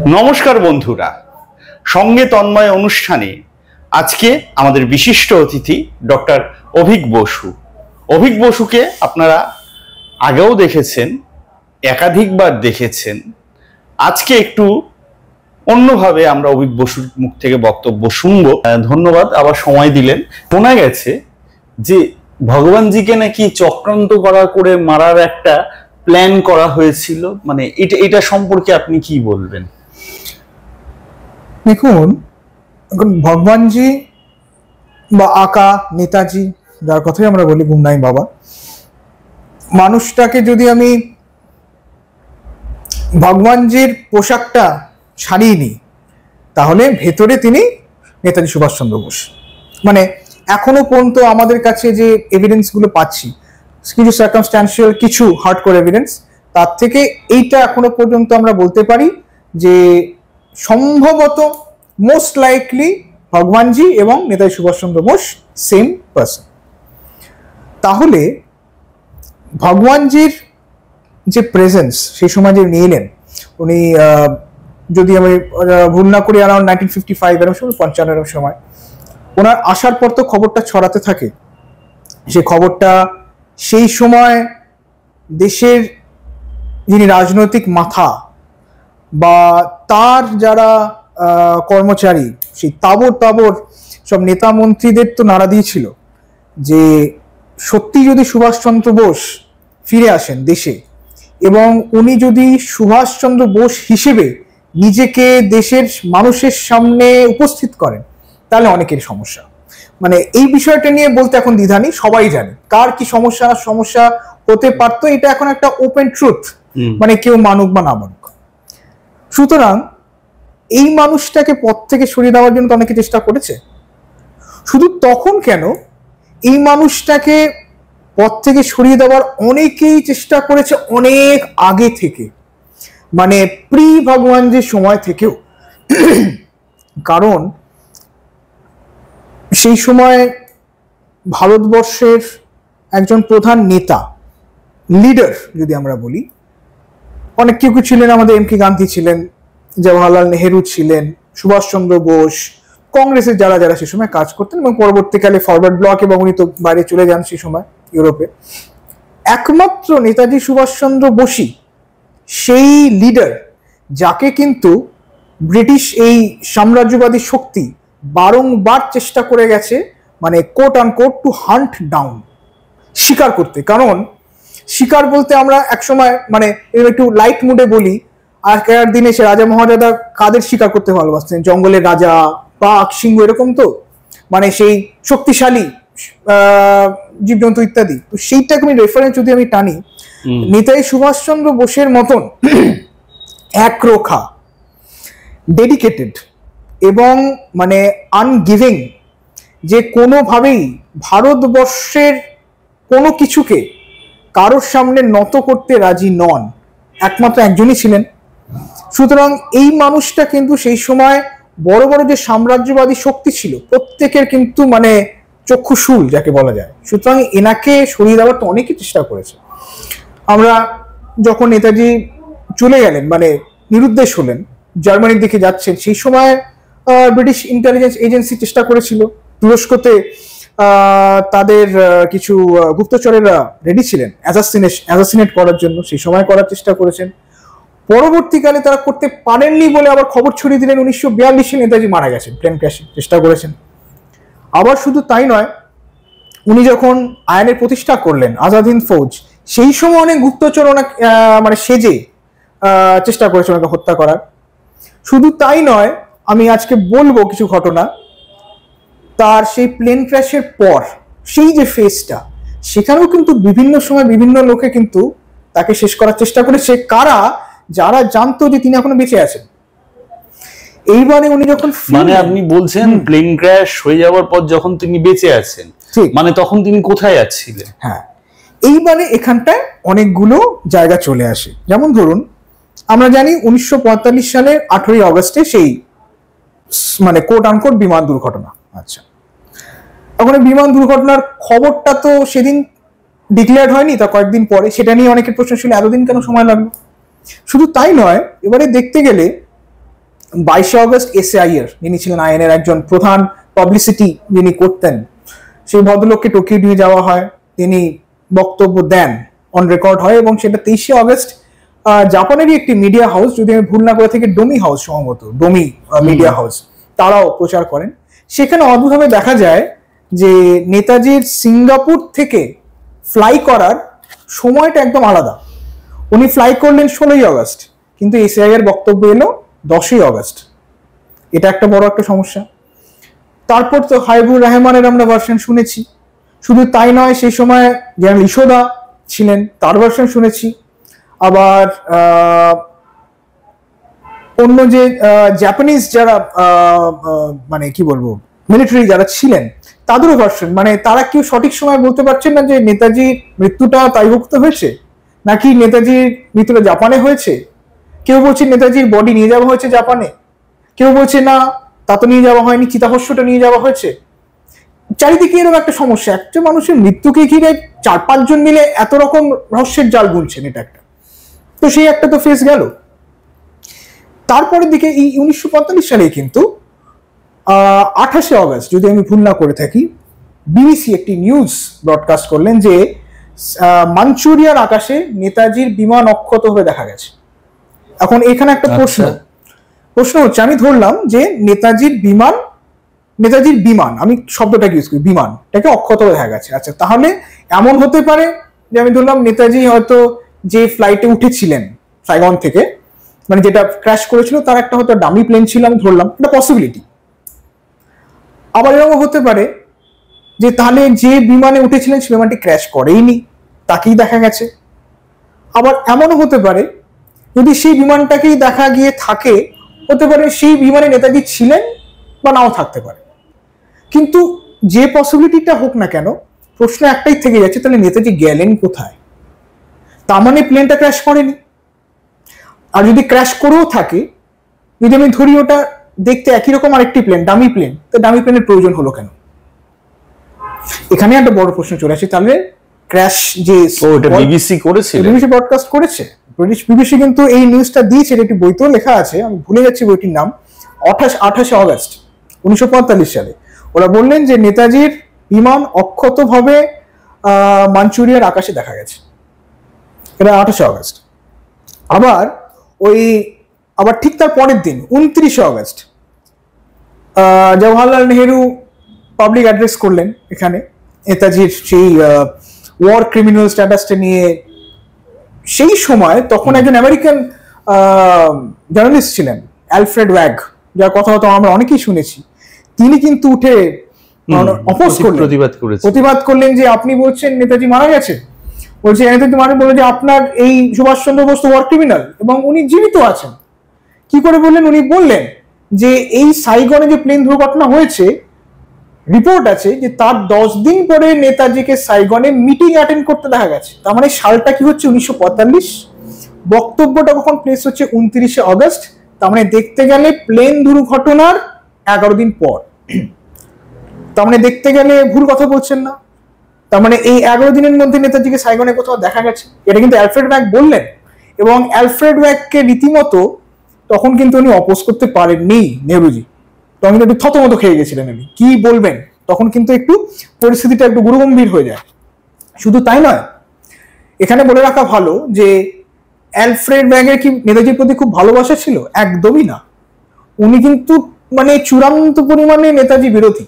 নমস্কার বন্ধুরা, সঙ্গে তন্ময় অনুষ্ঠানে আজকে আমাদের বিশিষ্ট অতিথি ডক্টর অভিক বসু। অভিক বসুকে আপনারা আগেও দেখেছেন, একাধিকবার দেখেছেন। আজকে একটু অন্যভাবে আমরা অভিক বসুর মুখ থেকে বক্তব্য শুনবো। ধন্যবাদ, আবার সময় দিলেন। শোনা গেছে যে ভগবানজিকে নাকি চক্রান্ত করে মারার একটা প্ল্যান করা হয়েছিল, মানে এটা সম্পর্কে আপনি কি বলবেন? দেখুন, ভগবানজি বা আকা নেতাজি, যার কথাই আমরা বলি গুমনাই বাবা, মানুষটাকে যদি আমি ভগবানজির পোশাকটা ছাড়িয়ে নিই, তাহলে ভেতরে তিনি নেতাজি সুভাষচন্দ্র বোস। মানে এখনো পর্যন্ত আমাদের কাছে যে এভিডেন্সগুলো পাচ্ছি, কিছু সার্কামস্ট্যান্সিয়াল, কিছু হার্ডকোর এভিডেন্স, তার থেকে এইটা এখনো পর্যন্ত আমরা বলতে পারি যে সম্ভবত মোস্ট লাইকলি ভগবানজি এবং নেতাজি সুভাষচন্দ্র বোস সেম পার্সন। তাহলে ভগবানজির যে প্রেজেন্স সেই সময় যে নিলেন, উনি যদি আমি ভুল না করি অ্যারাউন্ড 1955 এরকম সময়, 55 এরকম সময় ওনার আসার পর তো খবরটা ছড়াতে থাকে। সে খবরটা সেই সময় দেশের যিনি রাজনৈতিক মাথা বা তার যারা কর্মচারী, সেই তাবর সব নেতা মন্ত্রীদের তো নাড়া দিয়েছিল যে সত্যি যদি সুভাষচন্দ্র বোস ফিরে আসেন দেশে এবং উনি যদি সুভাষচন্দ্র বোস হিসেবে নিজেকে দেশের মানুষের সামনে উপস্থিত করেন, তাহলে অনেকের সমস্যা। মানে এই বিষয়টা নিয়ে বলতে এখন দ্বিধা নেই, সবাই জানে কার কি সমস্যা হতে পারতো। এটা এখন একটা ওপেন ট্রুথ, মানে কেউ মানুক বা না মানুক। সুতরাং এই মানুষটাকে পথ থেকে সরিয়ে দেওয়ার জন্য তো অনেকে চেষ্টা করেছে। শুধু তখন কেন, এই মানুষটাকে পথ থেকে সরিয়ে দেওয়ার অনেকেই চেষ্টা করেছে অনেক আগে থেকে, মানে প্রি ভগবানজির সময় থেকেও। কারণ সেই সময় ভারতবর্ষের একজন প্রধান নেতা, লিডার যদি আমরা বলি, অনেক কেউ ছিলেন। আমাদের এম কে গান্ধী ছিলেন, জওয়াহরলাল নেহেরু ছিলেন, সুভাষচন্দ্র বোস, কংগ্রেসের যারা যারা সে সময় কাজ করতেন, এবং পরবর্তীকালে ফরওয়ার্ড ব্লক, এবং উনি তো বাইরে চলে যান সেই সময় ইউরোপে। একমাত্র নেতাজি সুভাষচন্দ্র বোসই সেই লিডার যাকে কিন্তু ব্রিটিশ এই সাম্রাজ্যবাদী শক্তি বারংবার চেষ্টা করে গেছে, মানে quote unquote to hunt down, শিকার করতে। কারণ শিকার বলতে আমরা একসময়, মানে একটু লাইট মুডে বলি, আগেকার দিনে সে রাজা মহারাজা কাদের শিকার করতে ভালোবাসতেন? জঙ্গলের রাজা, বাঘ, সিংহ, এরকম তো, মানে সেই শক্তিশালী জীবজন্তু ইত্যাদি। তো সেইটাকে আমি রেফারেন্স যদি আমি টানি, নেতাজি সুভাষচন্দ্র বোসের মতন একরোখা, ডেডিকেটেড এবং মানে আনগিভিং, যে কোনোভাবেই ভারতবর্ষের কোনো কিছুকে কারোর সামনে নত করতে রাজি নন, একমাত্র একজনই ছিলেন। সুতরাং এই মানুষটা কিন্তু সেই সময় বড় বড় যে সাম্রাজ্যবাদী শক্তি ছিল, প্রত্যেকের কিন্তু মানে চক্ষুশূল যাকে বলা যায়। সুতরাং এনাকে সরিয়ে দেওয়ার তো অনেকেই চেষ্টা করেছে। আমরা যখন নেতাজি চলে গেলেন, মানে নিরুদ্দেশ হলেন, জার্মানির দিকে যাচ্ছেন, সেই সময় ব্রিটিশ ইন্টেলিজেন্স এজেন্সি চেষ্টা করেছিল তুরস্কতে তাদের কিছু গুপ্তচরেরা রেডি ছিলেন অ্যাসাসিনেট করার জন্য, সেই সময় করার চেষ্টা করেছেন। পরবর্তীকালে তারা করতে পারেননি বলে আবার খবর ছড়িয়ে দিলেন 1942 নেতাজি মারা গেছেন, প্লেন ক্র্যাশে, চেষ্টা করেছেন। আবার শুধু তাই নয়, উনি যখন আইনের প্রতিষ্ঠা করলেন আজাদ হিন্দ ফৌজ, সেই সময় অনেক গুপ্তচর মানে সেজে চেষ্টা করেছে ওনাকে হত্যা করার। শুধু তাই নয়, আমি আজকে বলবো কিছু ঘটনা তার সেই প্লেন ক্র্যাশের পর, সেই যে ফেজটা, সেখানেও কিন্তু বিভিন্ন সময় বিভিন্ন লোকে কিন্তু তাকে শেষ করার চেষ্টা করেছে। কারা? যারা জানতো যে তিনি এখনো বেঁচে আছেন। এইবারে উনি যখন, মানে আপনি বলছেন প্লেন ক্র্যাশ হয়ে যাওয়ার পর যখন তিনি বেঁচে আছেন, মানে তখন তিনি কোথায় আছিলেন? হ্যাঁ, এইবারে এখানটায় অনেকগুলো জায়গা চলে আসে। যেমন ধরুন, আমরা জানি 1945 সালের 8ই অগস্টে সেই মানে কোট আনকোট বিমান দুর্ঘটনা। আচ্ছা, এখন বিমান দুর্ঘটনার খবরটা তো সেদিন ডিক্লেয়ার হয়নি, তা কয়েকদিন পরে। সেটা নিয়ে অনেকের প্রশ্ন ছিল এতদিন কেন সময় লাগলো। শুধু তাই নয়, এবারে দেখতে গেলে 22 আগস্ট এসএআই এর যিনি ছিলেন আইএনএর একজন প্রধান পাবলিসিটি যিনি করতেন, সেই ভদ্রলোককে টোকিও নিয়ে যাওয়া হয়, তিনি বক্তব্য দেন, অন রেকর্ড হয়, এবং সেটা 23 আগস্ট জাপানেরই একটি মিডিয়া হাউস, যদি আমি ভুল না করে থাকি ডোমি হাউস সম্ভবত, ডোমি মিডিয়া হাউস, তারাও প্রচার করেন। সেখানে অদ্ভুতভাবে দেখা যায় যে নেতাজির সিঙ্গাপুর থেকে ফ্লাই করার সময়টা একদম আলাদা। উনি ফ্লাই করলেন 16 আগস্ট, কিন্তু এসআই এর বক্তব্য এলো 10 আগস্ট। এটা একটা বড় একটা সমস্যা। তারপর তো হাবিবুর রহমানের আমরা ভার্সন শুনেছি, শুধু তাই নয়, সেই সময় জেনারেল ইসোদা ছিলেন, তার ভার্সন শুনেছি। আবার অন্য যে জাপানিজ যারা মানে কি বলবো মিলিটারি যারা ছিলেন তাদেরও ভার্সন, মানে তারা কেউ সঠিক সময় বলতে পারছেন না যে নেতাজির মৃত্যুটা তাইভুক্ত হয়েছে নাকি নেতাজির মৃত্যুটা জাপানে হয়েছে। কেউ বলছে নেতাজির বডি নিয়ে যাওয়া হয়েছে জাপানে, কেউ বলছে না তা তো নিয়ে যাওয়া হয়নি, চিতাভস্মটা নিয়ে যাওয়া হয়েছে। চারিদিকে এরকম একটা সমস্যা, একটা মানুষের মৃত্যুকে ঘিরে 4-5 জন মিলে এত রকম রহস্যের জাল বুনছেন, এটা একটা। তো সেই একটা তো ফেস গেল। তারপরের দিকে এই 1945 সালে কিন্তু 28 আগস্ট যদি আমি ভুল না করে থাকি, বিবিসি একটি নিউজ ব্রডকাস্ট করলেন যে মাঞ্চুরিয়ার আকাশে নেতাজির বিমান অক্ষত হয়ে দেখা গেছে। এখন এখানে একটা প্রশ্ন হচ্ছে, আমি ধরলাম যে নেতাজির বিমান, আমি শব্দটাকে ইউজ করি, বিমানটাকে অক্ষত দেখা গেছে। আচ্ছা, তাহলে এমন হতে পারে যে আমি ধরলাম নেতাজি হয়তো যে ফ্লাইটে উঠেছিলেন সাইগন থেকে, মানে যেটা ক্র্যাশ করেছিল তার একটা হয়তো ডামি প্লেন ছিল, আমি ধরলাম, এটা পসিবিলিটি। আবার এরকম হতে পারে যে তাহলে যে বিমানে উঠেছিলেন সে বিমানটি ক্র্যাশ করেইনি, তাকেই দেখা গেছে। আবার এমনও হতে পারে যদি সেই বিমানটাকেই দেখা গিয়ে থাকে, হতে পারে সেই বিমানে নেতাজি ছিলেন বা নাও থাকতে পারে। কিন্তু যে পসিবিলিটিটা হোক না কেন, প্রশ্ন একটাই থেকে যাচ্ছে, তাহলে নেতাজি গেলেন কোথায়? তার মানে প্লেনটা ক্র্যাশ করেনি। আর যদি ক্র্যাশ করেও থাকে, যদি আমি ধরি ওটা দেখতে একই রকম আরেকটি প্লেন, ডামি প্লেন, তো ডামি প্লেনের প্রয়োজন হলো কেন? এখানে একটা বড় প্রশ্ন চলে আসে। তাহলে ক্র্যাশ যে বিবিসি করেছে, বিবিসি ব্রডকাস্ট করেছে, ব্রিটিশ বিবিসি কিন্তু এই নিউজটা দিয়েছে, একটি বইতেও লেখা আছে, আমি ভুলে যাচ্ছি বইটির নাম, 28 আগস্ট 1945 সালে ওরা বললেন যে নেতাজির বিমান অক্ষতভাবে মাঞ্চুরিয়ার আকাশে দেখা গেছে। এটা 28 আগস্ট। আবার ঠিক তার পরের দিন 29 August Jawaharlal Nehru public address করলেন এখানে নেতাজির সেই ওয়ার ক্রিমিনাল স্ট্যাটাসটা নিয়ে। সেই সময় তখন একজন আমেরিকান জার্নালিস্ট ছিলেন অ্যালফ্রেড ওয়াগ, যার কথা হয়তো আমরা অনেকেই শুনেছি, তিনি কিন্তু উঠে অপোজ করলেন, প্রতিবাদ করলেন যে আপনি বলছেন নেতাজি মারা গেছে, বলছে নেতাজি মানে বলে যে আপনার এই সুভাষচন্দ্র বোস ওয়ার ক্রিমিনাল এবং উনি জীবিত আছেন। কি করে বললেন? উনি বললেন যে এই সাইগনে যে প্লেন দুর্ঘটনা হয়েছে, রিপোর্ট আছে যে তার 10 দিন পরে নেতাজিকে সাইগনে মিটিং অ্যাটেন্ড করতে দেখা গেছে। তার মানে সালটা কি হচ্ছে 1945, বক্তব্যটা কখন প্লেস হচ্ছে 29 আগস্ট, তার মানে দেখতে গেলে প্লেন দুর্ঘটনার 11 দিন পর। তার মানে দেখতে গেলে ভুল কথা বলছেন না, তার মানে এই 11 দিনের মধ্যে নেতাজিকে সাইগনে কোথাও দেখা গেছে, এটা কিন্তু অ্যালফ্রেড ওয়াগ বললেন। এবং অ্যালফ্রেড ওয়াগকে রীতিমতো তখন কিন্তু উনি অপোজ করতে পারেননি নেহরুজি, তখন কিন্তু একটু থতমত খেয়ে গেছিলেন উনি, কি বলবেন, তখন কিন্তু একটু পরিস্থিতিটা একটু গুরুগম্ভীর হয়ে যায়। শুধু তাই নয়, এখানে বলে রাখা ভালো যে অ্যালফ্রেড ওয়াগের কি নেতাজির প্রতি খুব ভালোবাসা ছিল? একদমই না। উনি কিন্তু মানে চূড়ান্ত পরিমাণে নেতাজি বিরোধী,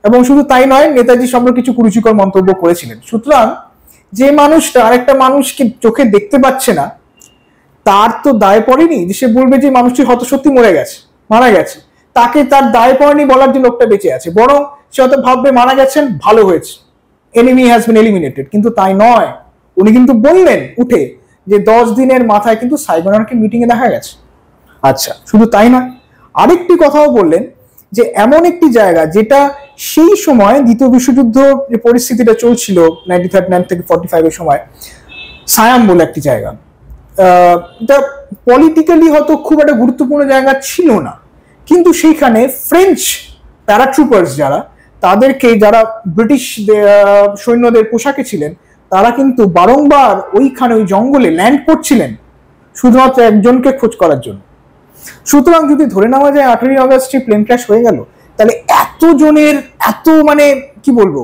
এবং শুধু তাই নয়, নেতাজি সম্পর্কে কিছু কুরুচিকর মন্তব্য করেছিলেন। সুতরাং যে মানুষটা আরেকটা মানুষকে চোখে দেখতে পাচ্ছে না, তার তো দায় পড়েনি যে সে বলবে যে মানুষটি হয়তো সত্যি মারা গেছে, তাকে তার দায় পড়েনি বলার যে লোকটা বেঁচে আছে, বরং সে হয়তো ভাববে মারা গেছেন, ভালো হয়েছে, এনিমি হ্যাজ বিন এলিমিনেটেড। কিন্তু তাই নয়, উনি কিন্তু বললেন উঠে যে 10 দিনের মাথায় কিন্তু সাইগনারকে মিটিং এ দেখা গেছে। আচ্ছা, শুধু তাই নয়, আরেকটি কথাও বললেন যে এমন একটি জায়গা যেটা সেই সময় দ্বিতীয় বিশ্বযুদ্ধ যে পরিস্থিতিটা চলছিল 1939 থেকে 45 এর সময়, সায়াম বলে একটি জায়গা, এটা পলিটিক্যালি হয়তো খুব একটা গুরুত্বপূর্ণ জায়গা ছিল না, কিন্তু সেইখানে ফ্রেঞ্চ প্যারাট্রুপার্স যারা ব্রিটিশ সৈন্যদের পোশাকে ছিলেন, তারা কিন্তু বারংবার ওইখানে ওই জঙ্গলে ল্যান্ড করছিলেন শুধুমাত্র একজনকে খোঁজ করার জন্য। সুতরাং যদি ধরে নেওয়া যায় 18ই আগস্টে প্লেন ক্র্যাশ হয়ে গেল, তাহলে এত জনের এত মানে কি বলবো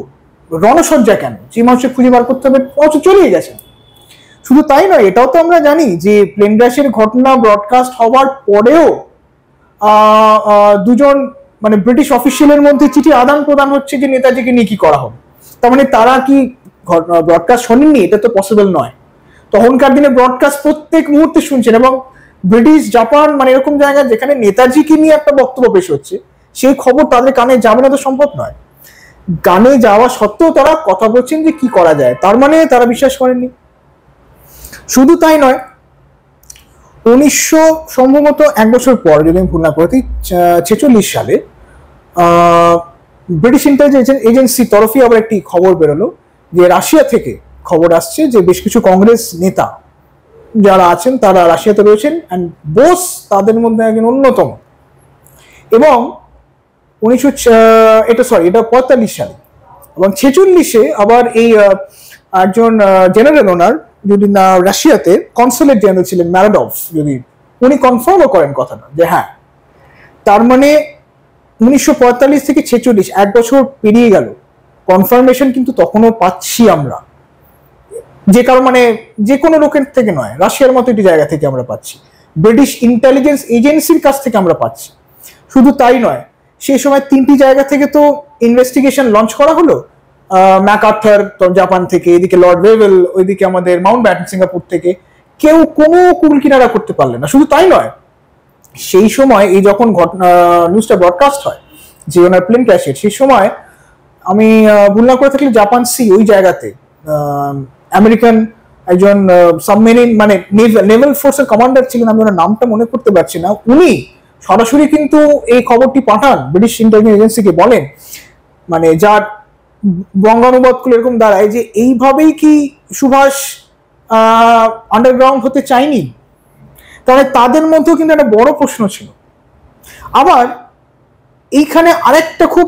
রণসজ্জা কেন? যে মানুষকে খুঁজে বার করতে হবে চলেই গেছে। শুধু তাই নয়, এটাও তো আমরা জানি যে প্লেন ক্র্যাশের ঘটনা ব্রডকাস্ট হওয়ার পরেও দুজন মানে ব্রিটিশ অফিসিয়ালের মধ্যে চিঠি আদান প্রদান হচ্ছে যে নেতাজিকে নিয়ে কি করা হবে। তার মানে তারা কি ব্রডকাস্ট শোনেননি? এটা তো পসিবল নয়। তখনকার দিনে ব্রডকাস্ট প্রত্যেক মুহূর্তে শুনছেন, এবং ব্রিটিশ জাপান মানে এরকম জায়গা যেখানে নেতাজিকে নিয়ে একটা বক্তব্য পেশ হচ্ছে, সেই খবর তাদের কানে যাবে না তো সম্ভব নয়। কানে যাওয়া সত্ত্বেও তারা কথা বলছেন যে কি করা যায়, তার মানে তারা বিশ্বাস করেননি। শুধু তাই নয়, 1900 সম্ভবত এক বছর পর, যদি আমি ভুল না করি, 46 সালে ব্রিটিশ ইন্টেলিজেন্স এজেন্সির তরফে আবার একটি খবর বেরোলো যে রাশিয়া থেকে খবর আসছে যে বেশ কিছু কংগ্রেস নেতা যারা আছেন তারা রাশিয়াতে রয়েছেন, অ্যান্ড বোস তাদের মধ্যে একজন অন্যতম। এবং এটা 45 সালে, এবং 46-এ আবার এই একজন জেনারেল ওনার, যদি না রাশিয়াতে কনসুলেট জেনারেল ছিলেন ম্যারাডভ, যদি উনি কনফার্মও করেন কথাটা যে হ্যাঁ, তার মানে 1945 থেকে 46 এক বছর পেরিয়ে গেল, কনফার্মেশন কিন্তু তখনও পাচ্ছি আমরা, যে কারণ মানে যে কোনো লোকের থেকে নয়, রাশিয়ার মতো একটি জায়গা থেকে আমরা পাচ্ছি, ব্রিটিশ ইন্টেলিজেন্স এজেন্সির কাছ থেকে আমরা পাচ্ছি। শুধু তাই নয়, সেই সময় 3টি জায়গা থেকে তো ইনভেস্টিগেশন লঞ্চ করা হলো, ম্যাকআর্থার জাপান থেকে, এদিকে লর্ড ওয়েভেল, ওইদিকে আমাদের মাউন্ট ব্যাটেন সিঙ্গাপুর থেকে, কেউ কোনো কুল কিনারা করতে পারলেন না। শুধু তাই নয়, সেই সময় এই যখন নিউজটা ব্রডকাস্ট হয় যে ওনার প্লেন ক্র্যাশের, সেই সময় আমি ভুল না করে থাকলে জাপান সি ওই জায়গাতে আমেরিকান একজন সাবমেরিন মানে নেভাল ফোর্সের কমান্ডার ছিলেন, আমি ওনার নামটা মনে করতে পারছি না, উনি সরাসরি কিন্তু এই খবরটি পাঠান ব্রিটিশ ইন্টেলিজেন্স এজেন্সিকে, বলেন মানে যার বঙ্গানুবাদ করে এরকম দাঁড়ায় যে এইভাবেই কি সুভাষ আন্ডারগ্রাউন্ড হতে চায়নি? তাহলে তাদের মধ্যেও কিন্তু একটা বড় প্রশ্ন ছিল। আবার এইখানে আরেকটা খুব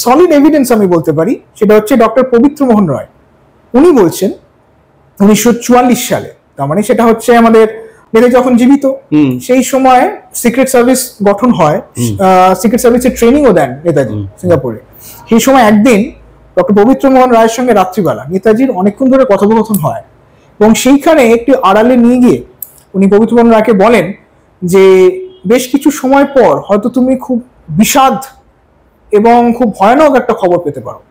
সলিড এভিডেন্স আমি বলতে পারি, সেটা হচ্ছে ডক্টর পবিত্র মোহন রায়। উনি বলছেন 1944 সালে, তার মানে সেটা হচ্ছে আমাদের নেতাজি যখন জীবিত, সেই সময় সিক্রেট সার্ভিস গঠন হয়, সিক্রেট সার্ভিসের ট্রেনিংও দেন নেতাজি সিঙ্গাপুরে। সেই সময় একদিন ডক্টর পবিত্র মোহন রায়ের সঙ্গে রাত্রিবেলা নেতাজির অনেকক্ষণ ধরে কথোপকথন হয়, এবং সেইখানে একটি আড়ালে নিয়ে গিয়ে উনি পবিত্র মোহন রায়কে বলেন যে বেশ কিছু সময় পর হয়তো তুমি খুব বিষাদ এবং খুব ভয়ানক একটা খবর পেতে পারো,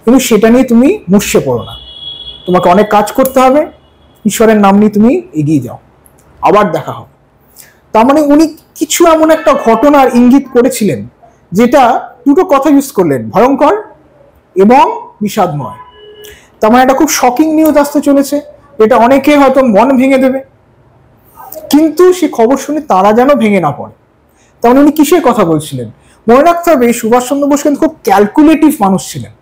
কিন্তু সেটা নিয়ে তুমি মুর্শে পড়ো না, তোমাকে অনেক কাজ করতে হবে, ঈশ্বরের নাম নিয়ে তুমি এগিয়ে যাও, আবার দেখা হবে। তার মানে উনি কিছু এমন একটা ঘটনার ইঙ্গিত করেছিলেন, যেটা দুটো কথা ইউজ করলেন, ভয়ঙ্কর এবং বিষাদময়। তার মানে একটা খুব শকিং নিউজ আসতে চলেছে, যেটা অনেকে হয়তো মন ভেঙে দেবে, কিন্তু সে খবর শুনে তারা যেন ভেঙে না পড়ে। তার মানে উনি কিসের কথা বলছিলেন? মনে রাখতে হবে, সুভাষচন্দ্র বোস কিন্তু খুব ক্যালকুলেটিভ মানুষ ছিলেন।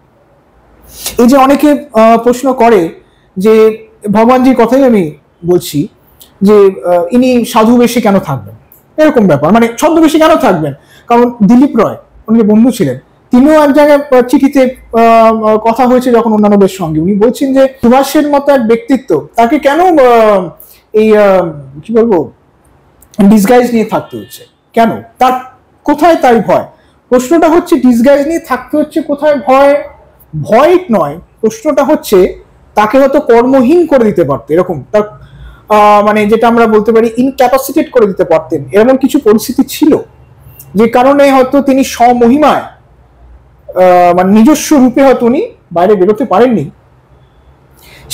এই যে অনেকে প্রশ্ন করে যে ভগবানজির কথাই আমি বলছি যে ইনি সাধু বেশে কেন থাকবেন, এরকম ব্যাপার, মানে ছদ্মবেশে কেন থাকবেন? কারণ দিলীপ রয়, উনি বন্ধু ছিলেন, তিনিও এক জায়গায় চিঠিতে কথা হয়েছে যখন অন্যান্যদের সঙ্গে, উনি বলছেন যে সুভাষের মতো এক ব্যক্তিত্ব, তাকে কেন এই কি বলবো ডিসগাইজ নিয়ে থাকতে হচ্ছে, কেন, তার কোথায় তাই ভয়? প্রশ্নটা হচ্ছে ডিসগাইজ নিয়ে থাকতে হচ্ছে কোথায় ভয়? ভয় নয়, প্রশ্নটা হচ্ছে তাকে হয়তো কর্মহীন করে দিতে পারতো, এরকম তার মানে যেটা আমরা বলতে পারি ইনক্যাপাসিটেট করে দিতে পারতেন, এরকম কিছু পরিস্থিতি ছিল, যে কারণে হয়তো তিনি স্বমহিমায় মানে নিজস্ব রূপে হয়তো উনি বাইরে বেরোতে পারেননি।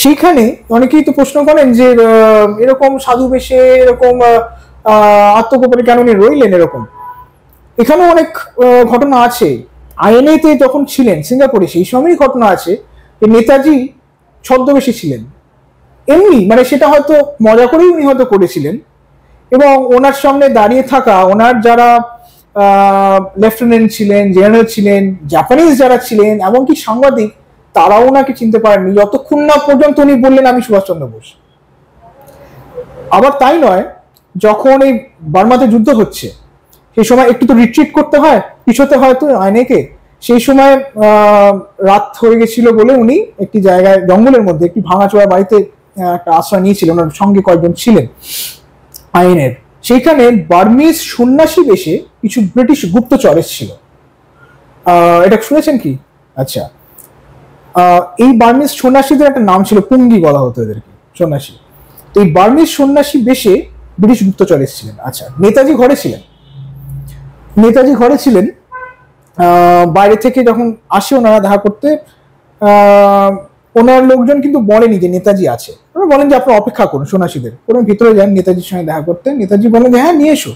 সেইখানে অনেকেই তো প্রশ্ন করেন যে এরকম সাধু বেশে এরকম আত্মগোপনে কেন উনি রইলেন, এরকম এখানেও অনেক ঘটনা আছে। আইএনএতে যখন ছিলেন সিঙ্গাপুরে, সেই সময়ই ঘটনা আছে যে নেতাজি ছদ্মবেশী ছিলেন, এমনি মানে সেটা হয়তো মজা করেই উনি হয়তো করেছিলেন, এবং ওনার সামনে দাঁড়িয়ে থাকা ওনার যারা লেফটেন্যান্ট ছিলেন, জেনারেল ছিলেন, জাপানিজ যারা ছিলেন, এমনকি সাংবাদিক, তারাও ওনাকে চিনতে পারেননি যতক্ষণ না পর্যন্ত উনি বললেন আমি সুভাষচন্দ্র বোস। আবার তাই নয়, যখন এই বার্মাতে যুদ্ধ হচ্ছে, সেই সময় একটু তো রিট্রিট করতে হয়, পিছোতে হয়তো আইনেকে, সেই সময় রাত হয়ে গেছিল বলে উনি একটি জায়গায় জঙ্গলের মধ্যে একটি ভাঙাচোরা বাড়িতে একটা আশ্রয় নিয়েছিলেন, ওনার সঙ্গে কয়েকজন ছিলেন আইনের। সেইখানে বার্মিজ সন্ন্যাসী বেশে কিছু ব্রিটিশ গুপ্তচর এসেছিল। এটা শুনেছেন কি? আচ্ছা, এই বার্মিজ সন্ন্যাসীদের একটা নাম ছিল, পুঙ্গি বলা হতো এদেরকে, সন্ন্যাসী। তো এই বার্মিজ সন্ন্যাসী বেশে ব্রিটিশ গুপ্তচর এসেছিলেন। আচ্ছা, নেতাজি ঘরে ছিলেন। নেতাজি ঘরে ছিলেন, বাইরে থেকে যখন আসে ওনারা দেখা করতে, ওনার লোকজন কিন্তু বলেনি যে নেতাজি আছে, ওরা বলেন যে আপনারা অপেক্ষা করুন সন্ন্যাসীদের। ওরা ভিতরে যান নেতাজির সঙ্গে দেখা করতে, নেতাজি বলেন যে হ্যাঁ নিয়ে এসো।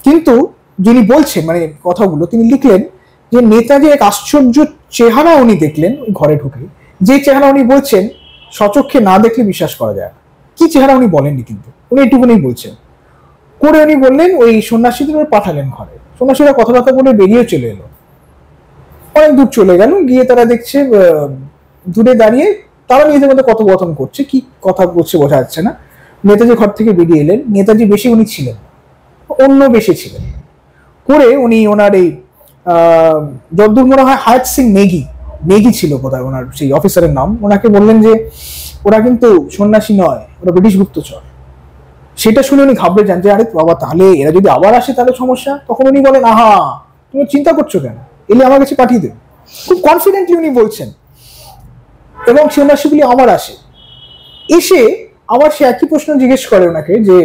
কিন্তু যিনি বলছেন মানে কথাগুলো, তিনি লিখলেন যে নেতাজির এক আশ্চর্য চেহারা উনি দেখলেন ওই ঘরে ঢুকে, যে চেহারা উনি বলছেন স্বচক্ষে না দেখলে বিশ্বাস করা যায় না। কি চেহারা উনি বলেননি, কিন্তু উনি এটুকুনি বলছেন। করে উনি বললেন ওই সন্ন্যাসীদের পাঠালেন ঘরে, সন্ন্যাসীরা কথাবার্তা বলে বেরিয়ে চলে এলো। অনেক দূর চলে গেল, গিয়ে তারা দেখছে দূরে দাঁড়িয়ে তারা নিজেদের মধ্যে কথোপকথন করছে, কি কথা বলছে বোঝা যাচ্ছে না। নেতাজি ঘর থেকে বেরিয়ে এলেন, নেতাজি বেশি উনি ছিলেন, অন্য বেশি ছিলেন। করে উনি ওনার এই যদ্দূর মনে হয় হায়াত সিং নেগি, নেগি ছিল কোথায় ওনার সেই অফিসারের নাম, ওনাকে বললেন যে ওরা কিন্তু সন্ন্যাসী নয়, ওরা ব্রিটিশ গুপ্তচর। সেটা শুনে উনি ঘাবড়ে যান যে আরে বাবা, তাহলে এরা যদি আবার আসে তাহলে সমস্যা। তখন উনি বলেন আহা তুমি চিন্তা করছো কেন, এলে আমার কাছে পাঠিয়ে দেবে। খুব কনফিডেন্টলি উনি বলছেন। এবং সন্ন্যাসীগুলি আবার আসে, এসে আবার সে একই প্রশ্ন জিজ্ঞেস করে ওনাকে যে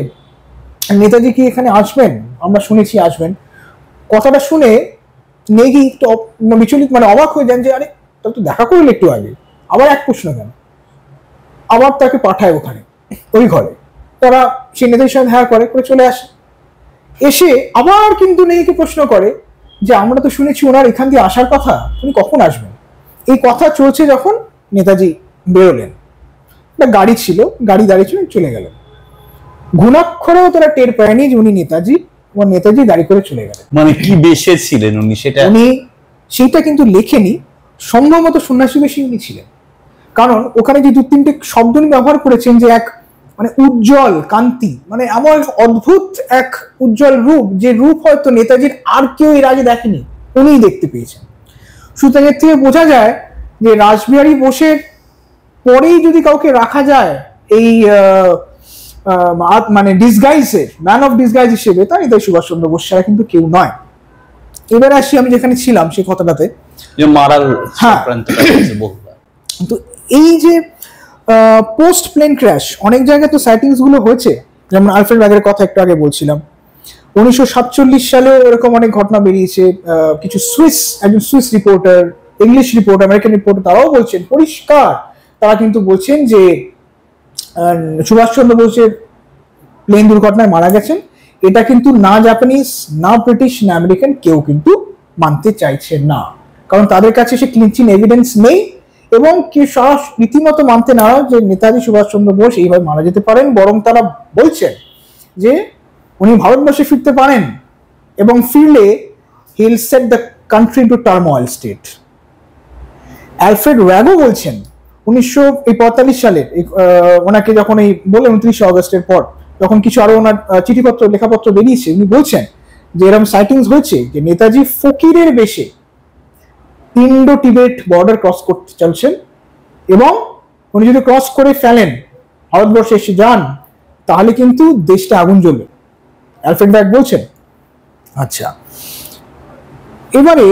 নেতাজি কি এখানে আসবেন, আমরা শুনেছি আসবেন। কথাটা শুনে নেগি একটু বিচলিত, মানে অবাক হয়ে যান যে আরে তাহলে তো দেখা করলে একটু আগে, আবার এক প্রশ্ন কেন। আবার তাকে পাঠায় ওখানে ওই ঘরে, তারা সেই নেতাজির সঙ্গে দেখা করে চলে আসে। এসে আবার কিন্তু নেগিকে প্রশ্ন করে যে আমরা তো শুনেছি ওনার এখান দিয়ে আসার কথা, উনি কখন আসবেন। এই কথা চলছে যখন নেতাজি বেরোলেন, একটা গাড়ি ছিল, গাড়ি দাঁড়িয়ে ছিল, চলে গেলেন। ঘুণাক্ষরেও তারা টের পায়নি যে উনি নেতাজি, এবং নেতাজি গাড়ি করে চলে গেলেন। মানে কি বেশে ছিলেন উনি সেটা উনি সেইটা কিন্তু লেখেনি, সম্ভবত সন্ন্যাসী বেশি উনি ছিলেন। কারণ ওখানে যে দু তিনটে শব্দ উনি ব্যবহার করেছেন, যে এক মানে উজ্জ্বল কান্তি, মানে এমন অদ্ভুত এক উজ্জ্বল রূপ, যে রূপ হয়তো নেতাজির আর কেউ এর আগে দেখেনি, উনিই দেখতে পেয়েছেন। সুতরাং এর থেকে বোঝা যায় যে রাসবিহারী বোসের পরেই যদি কাউকে রাখা যায় এই মানে ডিসগাইজের ম্যান অফ ডিসগাইজ হিসেবে, তাই নেতাজি সুভাষচন্দ্র বোস ছাড়া কিন্তু কেউ নয়। এবার আসি আমি যেখানে ছিলাম সেই কথাটাতে, যে মারার হ্যাঁ। প্রান্তটা হয়েছে বহুবার। তো এই যে পোস্ট প্লেন ক্র্যাশ অনেক জায়গায় তো সাইটিংস গুলো হয়েছে, যেমন আলফ্রেড ব্যাগের কথা একটু আগে বলছিলাম। 1947 সালে এরকম অনেক ঘটনা বেরিয়েছে। কিছু একজন Swiss reporter, English reporter, American reporter, তারাও বলছেন পরিষ্কার, তারা কিন্তু বলছেন যে সুভাষচন্দ্র বোসের প্লেন দুর্ঘটনায় মারা গেছেন। এটা কিন্তু না জাপানিজ, না ব্রিটিশ, না আমেরিকান কেউ কিন্তু মানতে চাইছে না, কারণ তাদের কাছে সে ক্লিন এভিডেন্স নেই। এবং কি রীতিমতো মানতে নারাজ যে নেতাজি সুভাষচন্দ্র বোস এইভাবে মারা যেতে পারেন, বরং তারা বলছেন যে উনি ভারতবর্ষে ফিরতে পারেন, এবং ফিরলে he will set the country into turmoil state. Alfred ওয়াগো বলছেন 1945 সালে ওনাকে যখন এই বলে 29 আগস্টের পর যখন কিছু আরো ওনার চিঠিপত্র লেখাপত্র বেরিয়েছে, উনি বলছেন যে এরকম সাইটিংস হয়েছে যে নেতাজি ফকিরের বেশে ইন্ডো টিবেট বর্ডার ক্রস করতে চলছেন, এবং উনি যদি ক্রস করে ফেলেন, ভারতবর্ষে এসে যান, তাহলে কিন্তু দেশটা আগুন জ্বলবে, অ্যালফ্রেড ব্যাগ বলছেন। আচ্ছা, এবারে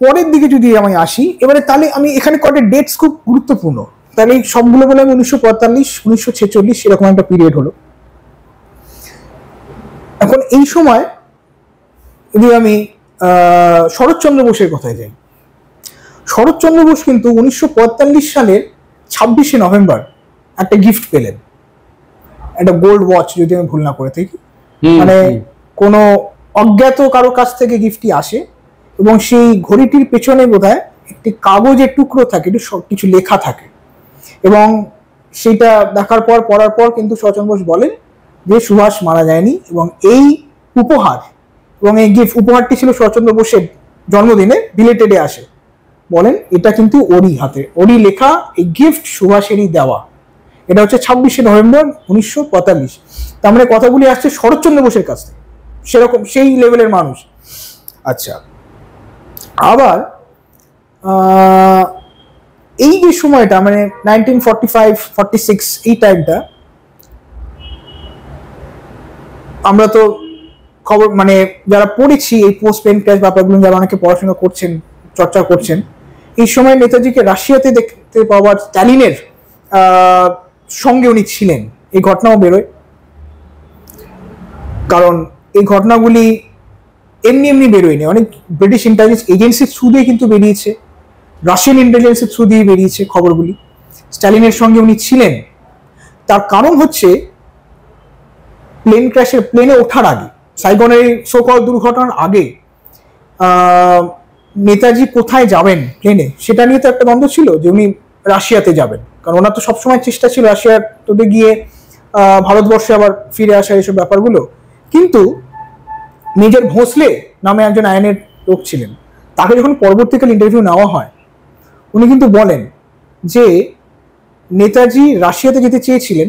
পরের দিকে যদি আমি আসি, এবারে তাহলে আমি এখানে কয়েকটা ডেটস খুব গুরুত্বপূর্ণ, তাহলে সবগুলো বলে আমি 1945, 1946 এরকম একটা পিরিয়ড হলো। এখন এই সময় যদি আমি শরৎচন্দ্র বোসের কথায় যাই, শরৎচন্দ্র বোস কিন্তু 1945 সালের 26শে নভেম্বর একটা গিফট পেলেন, একটা গোল্ড ওয়াচ, যদি আমি ভুল না করে থাকি। মানে কোনো অজ্ঞাত কারো কাছ থেকে গিফটটি আসে, এবং সেই ঘড়িটির পেছনে বোধহয় একটি কাগজের টুকরো থাকে, একটু সব কিছু লেখা থাকে। এবং সেটা দেখার পর, পড়ার পর কিন্তু শরৎচন্দ্র বোস বলেন যে সুভাষ মারা যায়নি, এবং এই উপহার এবং এই গিফট, উপহারটি ছিল শরৎচন্দ্র বোসের জন্মদিনে বিলেটেডে আসে, বলেন এটা কিন্তু ওরই হাতে, ওরই লেখা, এই গিফট সুভাষেরই দেওয়া। এটা হচ্ছে 26শে নভেম্বর 1945। তার মানে কথাগুলি আসছে শরৎচন্দ্র বোসের কাছ থেকে, সেরকম সেই লেভেলের মানুষ। আচ্ছা, আবার এই যে সময়টা মানে 1945-46 এই টাইমটা, আমরা তো খবর মানে যারা পড়েছি এই পোস্ট প্লেন ক্র্যাশ ব্যাপারগুলো, যারা অনেকে পড়াশোনা করছেন, চর্চা করছেন, এই সময় নেতাজিকে রাশিয়াতে দেখতে পাওয়ার স্ট্যালিনের সঙ্গে উনি ছিলেন, এই ঘটনাও বেরোয়। কারণ এই ঘটনাগুলি এমনি এমনি বেরোয়নি, অনেক ব্রিটিশ ইন্টেলিজেন্স এজেন্সির থ্রু দিয়ে কিন্তু বেরিয়েছে, রাশিয়ান ইন্টেলিজেন্সের থ্রু দিয়ে বেরিয়েছে খবরগুলি। স্ট্যালিনের সঙ্গে উনি ছিলেন, তার কারণ হচ্ছে প্লেনে ওঠার আগে, সাইগনের সোকল দুর্ঘটনার আগে নেতাজি কোথায় যাবেন প্লেনে, সেটা নিয়ে তো একটা দ্বন্দ্ব ছিল যে উনি রাশিয়াতে যাবেন, কারণ ওনার তো সবসময় চেষ্টা ছিল রাশিয়ার তোদের গিয়ে ভারতবর্ষে আবার ফিরে আসার এইসব ব্যাপারগুলো। কিন্তু নিজের ভোঁসলে নামে একজন আইনের লোক ছিলেন, তাকে যখন পরবর্তীকালে ইন্টারভিউ নেওয়া হয়, উনি কিন্তু বলেন যে নেতাজি রাশিয়াতে যেতে চেয়েছিলেন,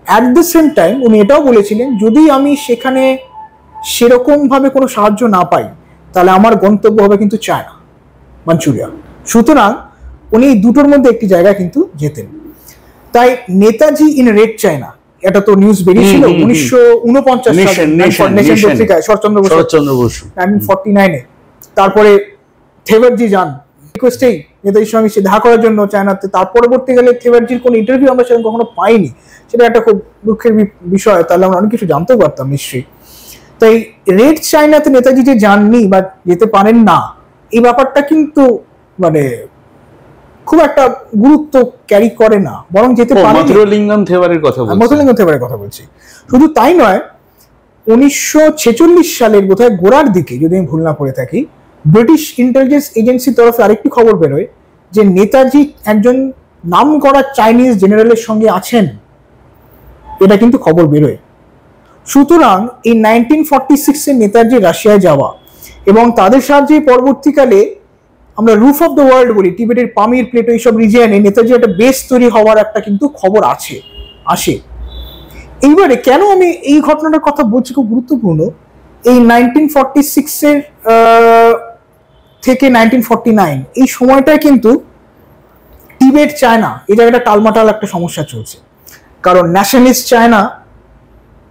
অ্যাট দ্য সেম টাইম উনি এটাও বলেছিলেন যদি আমি সেখানে সেরকমভাবে কোনো সাহায্য না পাই তাহলে আমার গন্তব্য হবে কিন্তু চায়না, মাঞ্চুরিয়া। সুতরাং উনি দুটোর মধ্যে একটি জায়গায় কিন্তু যেতেন। তাই নেতাজি ইন রেড চায়না, এটা তো নিউজ বেরিয়েছিল 1949 সালে পত্রিকায়, শরৎচন্দ্র বসু 1949-এ। তারপরে থেভারজি যান রিকোয়েস্টেই নেতাজির সঙ্গে দেখা করার জন্য চায়নাতে। তার পরবর্তীকালে থেভারজির কোনো ইন্টারভিউ আমরা সেরকম কখনো পাইনি, সেটা একটা খুব দুঃখের বিষয়, তাহলে আমরা অনেক কিছু জানতেও পারতাম নিশ্চয়ই। তাই রেড চায়নাতে নেতাজি যে যাননি বা যেতে পারেন না, এই ব্যাপারটা কিন্তু মানে খুব একটা গুরুত্ব ক্যারি করে না, বরং যেতে পারেন। মধুরলিঙ্গম থেভারের কথা বলছি। শুধু তাই নয়, 1946 সালের বোধহয় গোড়ার দিকে, যদি আমি ভুল না করে থাকি, ব্রিটিশ ইন্টেলিজেন্স এজেন্সির তরফে আরেকটি খবর বেরোয় যে নেতাজি একজন নামকরা চাইনিজ জেনারেলের সঙ্গে আছেন, এটা কিন্তু খবর বেরোয়। সুতরাং এই 1946-এ নেতাজি রাশিয়ায় যাওয়া এবং তাদের সাহায্যে পরবর্তীকালে আমরা রুফ অফ দ্য ওয়ার্ল্ড বলি, টিবেটের পামির প্লেটো এইসব রিজিয়নে নেতাজি একটা বেস তৈরি হওয়ার একটা কিন্তু খবর আসে। এইবারে কেন আমি এই ঘটনাটার কথা বলছি, খুব গুরুত্বপূর্ণ। এই 1946-এর থেকে 1949 এই সময়টায় কিন্তু টিবেট চায়না এই জায়গাটা টালমাটাল একটা সমস্যা চলছে। কারণ ন্যাশনালিস্ট চায়না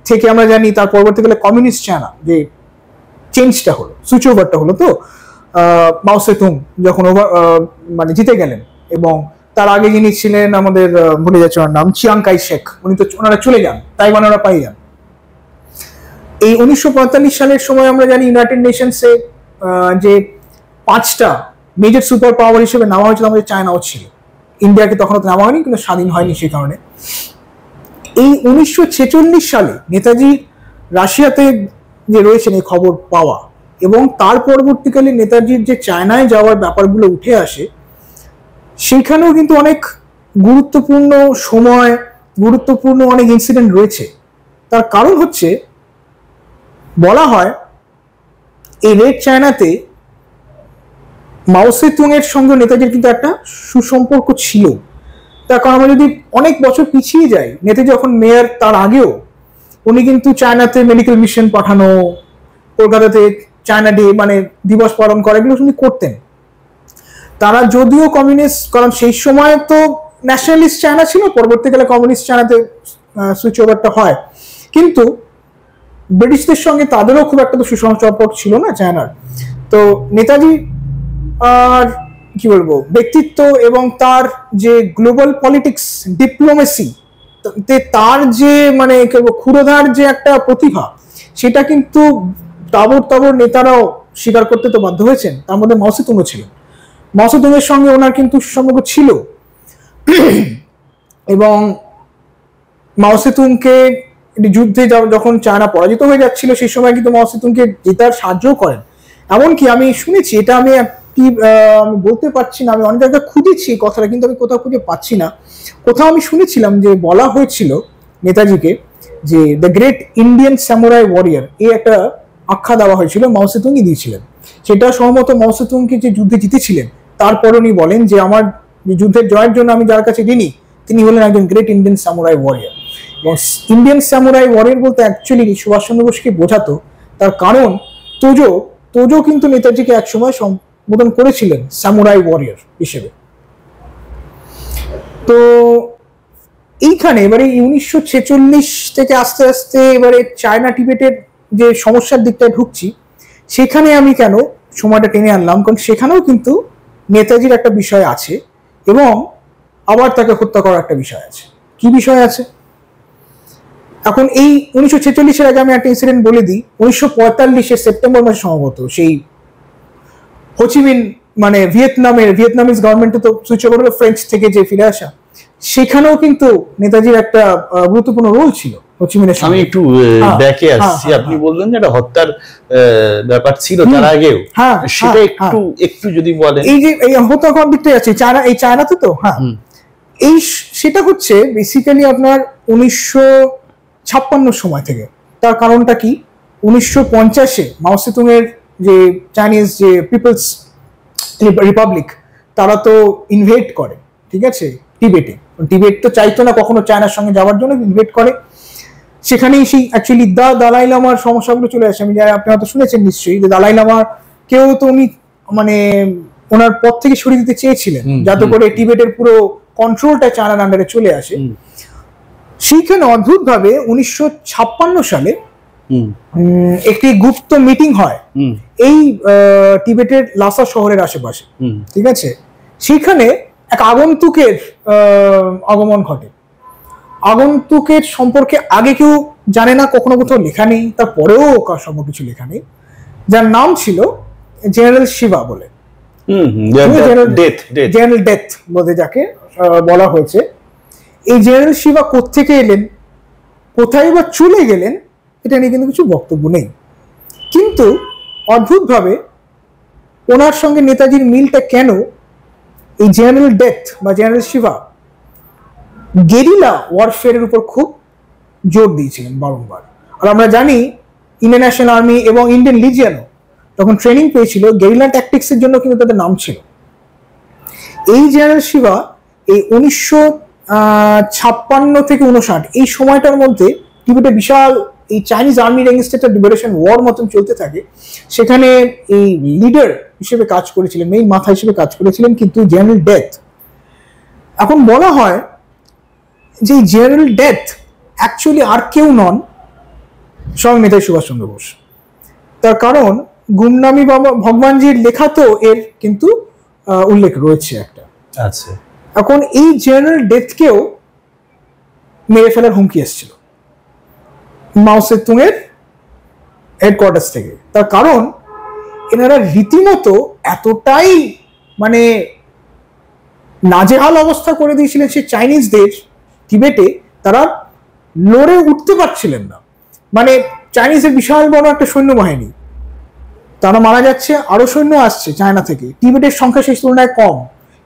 থেকে আমরা জানি তার পরবর্তীকালে কমিউনিস্ট চায়না যে চেঞ্জটা হলো, সুইচ ওভারটা হলো, তো মাও সেতুং যখন মানে জিতে গেলেন, এবং তার আগে যিনি ছিলেন আমাদের ভুলে যাচ্ছে ওনার নাম, চিয়াং কাই শেক, ওনারা চলে যান, তাইওয়ান ওরা পাই যান। এই 1945 সালের সময় আমরা জানি ইউনাইটেড নেশনসে যে 5টা মেজর সুপার পাওয়ার হিসেবে নেওয়া হয়েছিল, আমাদের চায়নাও ছিল, ইন্ডিয়াকে তখন নেওয়া হয়নি, কিন্তু স্বাধীন হয়নি সেই কারণে। এই 1946 সালে নেতাজি রাশিয়াতে যে রয়েছেন এই খবর পাওয়া, এবং তার পরবর্তীকালে নেতাজির যে চায়নায় যাওয়ার ব্যাপারগুলো উঠে আসে, সেখানেও কিন্তু অনেক গুরুত্বপূর্ণ সময়, গুরুত্বপূর্ণ অনেক ইনসিডেন্ট রয়েছে। তার কারণ হচ্ছে বলা হয় এই রেড চায়নাতে মাও সেতুং এর সঙ্গে নেতাজির কিন্তু একটা সুসম্পর্ক ছিল। তার কারণ আমরা যদি অনেক বছর পিছিয়ে যাই, নেতাজি যখন মেয়র তার আগেও উনি কিন্তু চায়নাতে মেডিকেল মিশন পাঠানো, কলকাতাতে চায়না ডে মানে দিবস পালন করা, এগুলো উনি করতেন। তারা যদিও কমিউনিস্ট, কারণ সেই সময় তো ন্যাশনালিস্ট চায়না ছিল, পরবর্তীকালে কমিউনিস্ট চায়নাতে সুইচ ওভারটা হয়, কিন্তু ব্রিটিশদের সঙ্গে তাদেরও খুব একটা তো সুসম্পর্ক ছিল না চায়নার। তো নেতাজি আর কি বলবো ব্যক্তিত্ব এবং তার যে গ্লোবাল পলিটিক্স ডিপ্লোমেসি, তার যে মানে ক্ষুরোধার যে একটা প্রতিভা, সেটা কিন্তু তাবর নেতারাও স্বীকার করতে তো বাধ্য হয়েছেন। তার মধ্যে মাও সেতুংও ছিলেন। মাও সেতুংয়ের সঙ্গে ওনার কিন্তু সুসম্পর্ক ছিল, এবং মাও সেতুংকে যুদ্ধে যখন চায়না পরাজিত হয়ে যাচ্ছিল, সেই সময় কিন্তু মাও সেতুংকে জেতার সাহায্য করেন। এমনকি আমি শুনেছি, এটা আমি বলতে পারছি না, আমি অনেক জায়গায় খুঁজেছি এই কথাটা, কিন্তু আমি কোথাও খুঁজে পাচ্ছি না। কোথাও আমি শুনেছিলাম যে বলা হয়েছিল নেতাজিকে যে দ্য গ্রেট ইন্ডিয়ান স্যামুরাই ওয়ারিয়ার, এই একটা আখ্যা দেওয়া হয়েছিল, মাও সেতুংই দিয়েছিলেন। সেটা সম্ভবত মাও সেতুংকে যে যুদ্ধে জিতেছিলেন তারপর উনি বলেন যে আমার যুদ্ধের জয়ের জন্য আমি যার কাছে ঋণী, তিনি হলেন একজন গ্রেট ইন্ডিয়ান স্যামুরাই ওয়ারিয়ার। এবং ইন্ডিয়ান স্যামুরাই ওয়ারিয়ার বলতে অ্যাকচুয়ালি সুভাষচন্দ্র বোসকে বোঝাতো। তার কারণ তোজো কিন্তু নেতাজিকে একসময় সম্বোধন করেছিলেন স্যামুরাই ওয়ারিয়ার হিসেবে। তো এইখানে এবারে 1946 থেকে আস্তে আস্তে এবারে চায়না টিবেটের যে সমস্যার দিকটায় ঢুকছি সেখানে আমি কেন সময়টা টেনে আনলাম, কারণ সেখানেও কিন্তু নেতাজির একটা বিষয় আছে এবং আবার তাকে হত্যা করার একটা বিষয় আছে। কি বিষয় আছে? এখন এই 1946-এর আগে আমি একটা ইনসিডেন্ট বলে দিই। 1945-এর সেপ্টেম্বর মাসে সম্ভবত সেই হোচিমিন মানে ভিয়েতনামিজ গভর্নমেন্টে তো সুইচ ওভার হলো ফ্রেঞ্চ থেকে যে ফিরে আসা, সেখানেও কিন্তু নেতাজির একটা গুরুত্বপূর্ণ রোল ছিল হোচিমিনের সঙ্গে। আমি একটু ব্যাকে আসছি, আপনি বললেন যে একটা হত্যার ব্যাপার ছিল তার আগেও, সেটা একটু যদি বলেন। এই যে এই হত্যা করার দিকটাই আছে চায়নাতে তো এই সেটা হচ্ছে বেসিক্যালি আপনার 1956 সময় থেকে। তার কারণটা কি, 1950-এ মাও সেতুং এর যে চাইনিজ যে পিপলস রিপাবলিক তারা তো ইনভেট করে, ঠিক আছে, টিবেট তো চাইতো না কখনো চায়নার সঙ্গে যাওয়ার জন্য, ইনভেট করে। সেখানেই সেই অ্যাকচুয়ালি দালাই লামার সমস্যাগুলো চলে আসে। আমি আপনি হয়তো শুনেছেন নিশ্চয়ই যে দালাই লামা কেউ তো উনি মানে ওনার পদ থেকে সরিয়ে দিতে চেয়েছিলেন যাতে করে টিবেটের পুরো কন্ট্রোলটা চায়নার আন্ডারে চলে আসে। সেইখানে অদ্ভুতভাবে 1956 সালে একটি গুপ্ত মিটিং হয় এই টিবেটের লাসা শহরের আশেপাশে, ঠিক আছে। সেখানে এক আগন্তুকের আগমন ঘটে। আগন্তুকের সম্পর্কে আগে কেউ জানে না, কখনো কোথাও লেখা নেই, তারপরেও সম্ভব কিছু লেখা নেই, যার নাম ছিল জেনারেল শিবা বলে, জেনারেল ডেথ বলে যাকে বলা হয়েছে। এই জেনারেল শিবা কোত্থেকে এলেন, কোথায় বা চলে গেলেন, এটা নিয়ে কিন্তু কিছু বক্তব্য নেই। কিন্তু অদ্ভুতভাবে ওনার সঙ্গে নেতাজির মিলটা কেন, এই জেনারেল ডেথ বা জেনারেল শিবা গেরিলা ওয়ারফেয়ারের উপর খুব জোর দিয়েছিলেন বারংবার। আর আমরা জানি ইন্ডিয়ান ন্যাশনাল আর্মি এবং ইন্ডিয়ান লিজিয়নও তখন ট্রেনিং পেয়েছিল গেরিলা ট্যাকটিক্সের জন্য, কিন্তু তাদের নাম ছিল। এই জেনারেল শিবা এই 1956 থেকে 1959 এই সময়টার মধ্যে টিবেটে বিশাল এই চাইনিজ আর্মির এগেইনস্টে একটা লিবারেশন ওয়ার মতন চলতে থাকে। সেখানে এই লিডার হিসেবে কাজ করেছিলেন, মেইন মাথা হিসেবে কাজ করেছিলেন কিন্তু জেনারেল ডেথ। এখন বলা হয় যে জেনারেল ডেথ অ্যাকচুয়ালি আর কেউ নন, স্বয়ং নেতাজি সুভাষচন্দ্র বোস। তার কারণ গুমনামি ভগবানজির লেখা তো এর কিন্তু উল্লেখ রয়েছে একটা। আচ্ছা, এখন এই জেনারেল ডেথকেও মেরে ফেলার হুমকি এসেছিল মাও সেতুং এর হেডকোয়ার্টার্স থেকে। তার কারণ এনারা রীতিমতো এতটাই মানে নাজেহাল অবস্থা করে দিয়েছিলেন সে চাইনিজদের টিবেটে, তারা লড়ে উঠতে পারছিলেন না। মানে চাইনিজের বিশাল বড় একটা সৈন্যবাহিনী, তারা মারা যাচ্ছে, আরো সৈন্য আসছে চায়না থেকে, টিবেটের সংখ্যা সেই তুলনায় কম,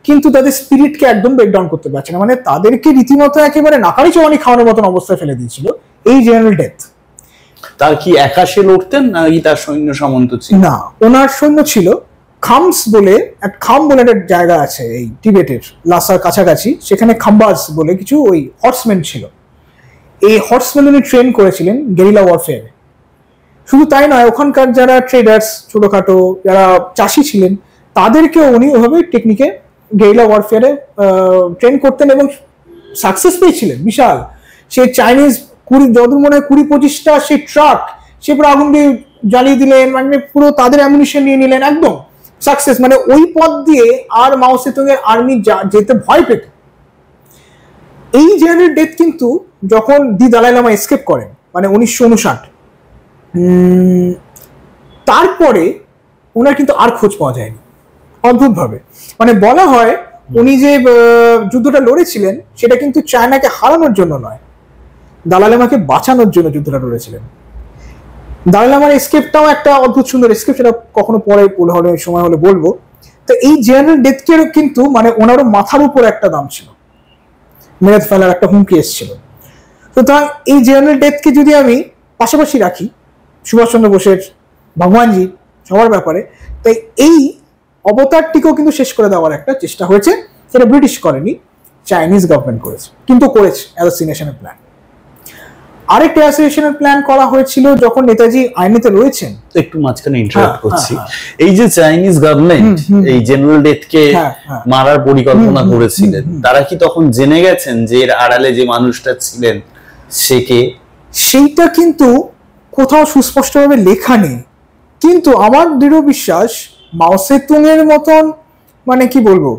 কিন্তু তাদের স্পিরিটকে একদম ব্রেকডাউন করতে পারছে না। মানে তাদেরকে রীতিমতো একেবারে নাকারি চওয়ানি খাওয়ানোর মতন অবস্থায় ফেলে দিয়েছিল এই জেনারেল ডেথ। তার কি একাশে লড়তেন নাকি তার সৈন্য সামন্ত ছিল? না, ওনার সৈন্য ছিল খাম বলে একটা জায়গা আছে এই টিবেটের লাসার কাছাকাছি, সেখানে খাম্বাজ বলে কিছু ওই হর্সম্যান ছিল। এই হর্সম্যান উনি ট্রেন করেছিলেন গেরিলা ওয়ারফেয়ারে। শুধু তাই নয়, ওখানকার যারা ট্রেডার্স ছোটখাটো যারা চাষি ছিলেন তাদেরকেও উনি ওভাবে টেকনিকে গেরিলা ওয়ারফেয়ারে ট্রেন করতেন এবং সাকসেস পেয়েছিলেন বিশাল। সে চাইনিজ যদুর মনে হয় 20-25টা সেই ট্রাক সে পুরো আগুন দিয়ে জ্বালিয়ে দিলেন, মানে পুরো তাদের অ্যামিউনিশন নিয়ে নিলেন, একদম সাকসেস। মানে ওই পথ দিয়ে আর মাও সেতুং এর আর্মি যেতে ভয় পেত। এই জেনারেল ডেথ কিন্তু যখন দালাই লামা এসকেপ করেন মানে 1959, তারপরে ওনার কিন্তু আর খোঁজ পাওয়া যায়নি অদ্ভুতভাবে। মানে বলা হয় উনি যে যুদ্ধটা লড়েছিলেন সেটা কিন্তু চায়নাকে হারানোর জন্য নয়, দালাই লামাকে বাঁচানোর জন্য যুদ্ধটা লড়েছিলেন। দালাই লামার এসকেপটাও একটা অদ্ভুত সুন্দর এসকেপ, সেটা কখনো পরে সময় হলে বলবো। তো এই জেনারেল ডেথকে কিন্তু মানে ওনারও মাথার উপর একটা দাম ছিল, মেরে ফেলার একটা হুমকি এসেছিল। সুতরাং এই জেনারেল ডেথকে যদি আমি পাশাপাশি রাখি সুভাষচন্দ্র বোসের, ভগবানজি সবার ব্যাপারে, তাই এই অবতারটিকেও কিন্তু শেষ করে দেওয়ার একটা চেষ্টা হয়েছে। সেটা ব্রিটিশ করেনি, চাইনিজ গভর্নমেন্ট করেছে, কিন্তু করেছে অ্যাসাসিনেশনের প্ল্যান। আরেকটা অ্যাসাসিনেশনের প্ল্যান করা হয়েছিল যখন নেতাজি আইনিতে রয়েছেন। একটু মাঝখানে ইন্টারাপ্ট করছি, এই যে চাইনিজ গভর্নমেন্ট এই জেনারেল ডেথকে মারার পরিকল্পনা করেছিলেন, তারা কি তখন জেনে গেছেন যে এর আড়ালে যে মানুষটা ছিলেন সে কে? সেইটা কিন্তু কোথাও সুস্পষ্টভাবে লেখা নেই, কিন্তু আমার দৃঢ় বিশ্বাস মাও সেতুং এর মতন মানে কি বলবো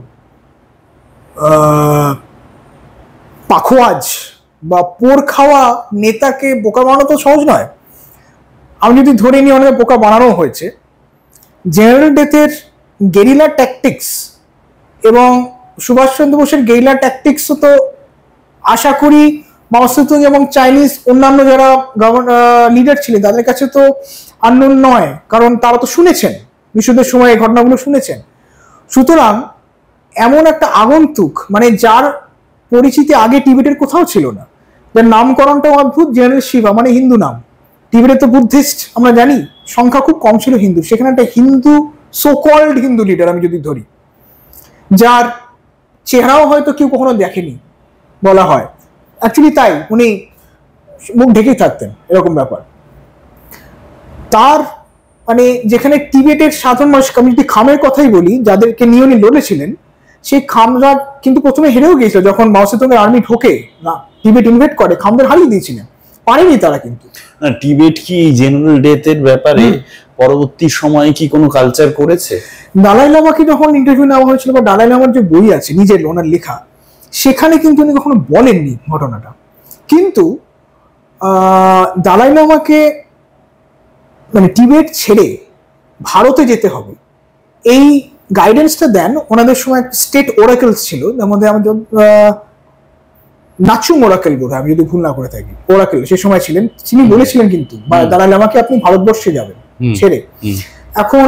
পাখোয়াজ বা পোর খাওয়া নেতাকে বোকা বানানো তো সহজ নয়। আমি যদি ধরে নিই অনেক বোকা বানানো হয়েছে, জেনারেল ডেথের গেরিলা ট্যাকটিক্স এবং সুভাষচন্দ্র বোসের গেরিলা ট্যাকটিক্সও তো আশা করি মাও সেতুং এবং চাইনিজ অন্যান্য যারা লিডার ছিলেন তাদের কাছে তো আননোন নয়, কারণ তারা তো শুনেছেন বিশুদ্ধের সময় এই ঘটনাগুলো শুনেছেন। সুতরাং এমন একটা আগন্তুক মানে যার পরিচিতি আগে টিবেটের কোথাও ছিল না, যার নামকরণটাও অদ্ভুত, জেনারেল শিবা মানে হিন্দু নাম। টিবেটে তো বুদ্ধিস্ট আমরা জানি, সংখ্যা খুব কম ছিল হিন্দু, সেখানে একটা হিন্দু সোকল্ড হিন্দু লিডার আমি যদি ধরি, যার চেহারাও হয়তো কেউ কখনো দেখেনি বলা হয়, অ্যাকচুয়ালি তাই, উনি মুখ ঢেকেই থাকতেন এরকম ব্যাপার। তার মানে যেখানে টিবেটের সাধারণ মানুষ কমিউনিটি খামের কথাই বলি, যাদেরকে নিয়ে উনি লড়েছিলেন, সেই খামরা কিন্তু প্রথমে হেরেও গিয়েছিল যখন মাও সেতুং এর আর্মি ঢোকে না টিবেট ইনভেট করে, খামদের হারিয়ে দিয়েছিলেন, পারেনি তারা। কিন্তু টিবেট কি জেনারেল ডেথের ব্যাপারে পরবর্তী সময়ে কি কোনো কালচার করেছে? দালাই লামাকে যখন ইন্টারভিউ নেওয়া হয়েছিল বা দালাই লামার যে বই আছে নিজের ওনার লেখা, সেখানে কিন্তু উনি কখনো বলেননি ঘটনাটা। কিন্তু দালাই লামাকে মানে টিবেট ছেড়ে ভারতে যেতে হবে এই গাইডেন্সটা দেন ওনাদের সময় স্টেট ওরাকেলস ছিল, তার মধ্যে আমাদের নাচুং ওরাকেল বোধ হয়, আমি যদি ভুল না করে থাকি, ওরাকেল সে সময় ছিলেন, তিনি বলেছিলেন কিন্তু দালাই লামাকে আপনি ভারতবর্ষে যাবেন ছেড়ে। এখন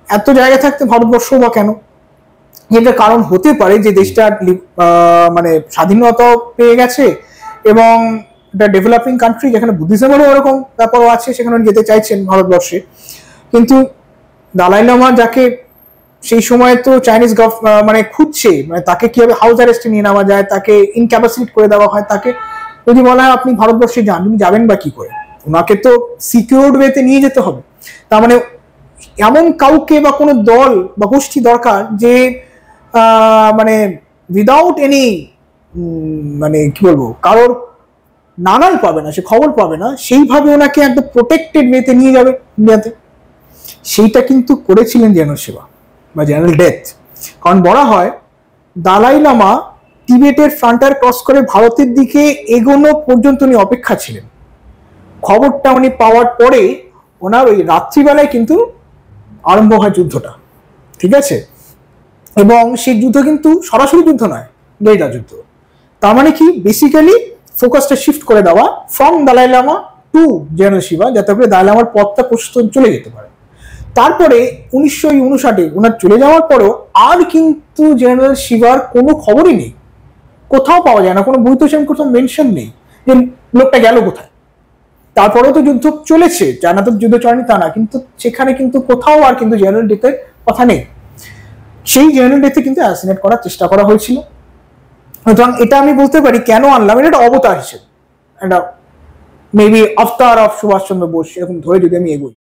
এত জায়গা থাকতে ভারতবর্ষ বা কেন, এটা কারণ হতে পারে যে দেশটা মানে স্বাধীনতা পেয়ে গেছে এবং এটা ডেভেলপিং কান্ট্রি, যেখানে বুদ্ধিজমেরও ওরকম ব্যাপারও আছে, সেখানে যেতে চাইছেন ভারতবর্ষে। কিন্তু দালাই লামা যাকে সেই সময় তো চাইনিজ মানে খুঁজছে, মানে তাকে কিভাবে হাউস অ্যারেস্টে নিয়ে নেওয়া যায়, তাকে ইনক্যাপাসিট করে দেওয়া হয়, তাকে যদি বলা হয় আপনি ভারতবর্ষে যান, আপনি যাবেন বা কি করে, ওনাকে তো সিকিউরড ওয়েতে নিয়ে যেতে হবে। তার মানে এমন কাউকে বা কোনো দল বা গোষ্ঠী দরকার যে মানে উইদাউট এনি মানে কি বলবো কারোর নানাই পাবে না, সে খবর পাবে না, সেইভাবে ওনাকে একদম প্রোটেক্টেড ওয়েতে নিয়ে যাবে ইন্ডিয়াতে। সেইটা কিন্তু করেছিলেন জেনারেল শিবা বা জেনারেল ডেথ। কারণ বলা হয় দালাই লামা টিবেটের ফ্রন্টার ক্রস করে ভারতের দিকে এগোনো পর্যন্ত উনি অপেক্ষা ছিলেন। খবরটা উনি পাওয়ার পরে ওনার ওই রাত্রিবেলায় কিন্তু আরম্ভ হয় যুদ্ধটা, ঠিক আছে? এবং সেই যুদ্ধ কিন্তু সরাসরি যুদ্ধ নয়, গেরিলা যুদ্ধ। তার মানে কি, বেসিক্যালি ফোকাসটা শিফট করে দেওয়া from Dalai Lama to general Shiva, যাতে করে দালাই লামার পথটা প্রশস্ত চলে যেতে পারে। তারপরে 1959 ওনার চলে যাওয়ার পরেও আর কিন্তু জেনারেল শিবার কোনো খবরই নেই, কোথাও পাওয়া যায় না, কোনো বই তো সেরকম কোথাও মেনশন নেই যে লোকটা গেল কোথায়। তারপরেও তো যুদ্ধ চলেছে, চায়না তো যুদ্ধ চলেনি তা না, কিন্তু সেখানে কিন্তু কোথাও আর কিন্তু জেনারেল ডেথের কথা নেই। সেই জেনারেল ডেথে কিন্তু অ্যাসাসিনেট করার চেষ্টা করা হয়েছিল। সুতরাং এটা আমি বলতে পারি কেন আনলাম, এটা অবতার হিসেবে, একটা মেবি অবতার অফ সুভাষচন্দ্র বোস এরকম ধরে যদি আমি এগোই।